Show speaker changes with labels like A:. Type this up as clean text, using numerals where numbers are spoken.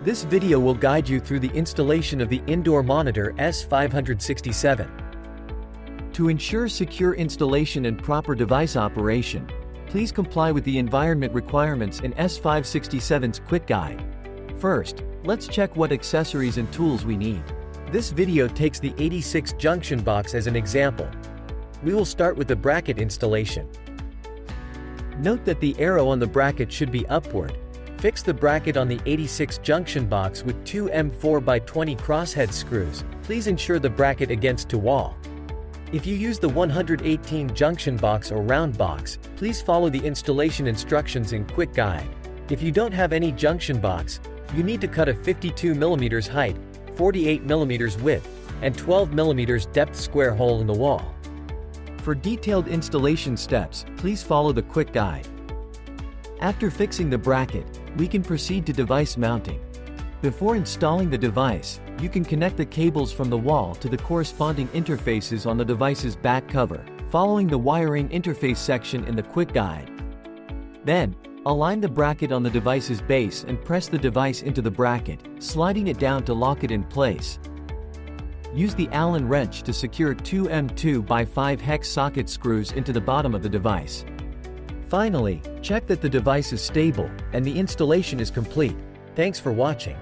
A: This video will guide you through the installation of the indoor monitor S567. To ensure secure installation and proper device operation, please comply with the environment requirements in S567's quick guide. First, let's check what accessories and tools we need. This video takes the 86 junction box as an example. We will start with the bracket installation. Note that the arrow on the bracket should be upward. Fix the bracket on the 86 junction box with two M4x20 crosshead screws. Please ensure the bracket against to wall. If you use the 118 junction box or round box, please follow the installation instructions in quick guide. If you don't have any junction box, you need to cut a 52 mm height, 48 mm width, and 12 mm depth square hole in the wall. For detailed installation steps, please follow the quick guide. After fixing the bracket, we can proceed to device mounting. Before installing the device, you can connect the cables from the wall to the corresponding interfaces on the device's back cover, following the wiring interface section in the quick guide. Then, align the bracket on the device's base and press the device into the bracket, sliding it down to lock it in place. Use the Allen wrench to secure two M2x5 hex socket screws into the bottom of the device. Finally, check that the device is stable and the installation is complete. Thanks for watching.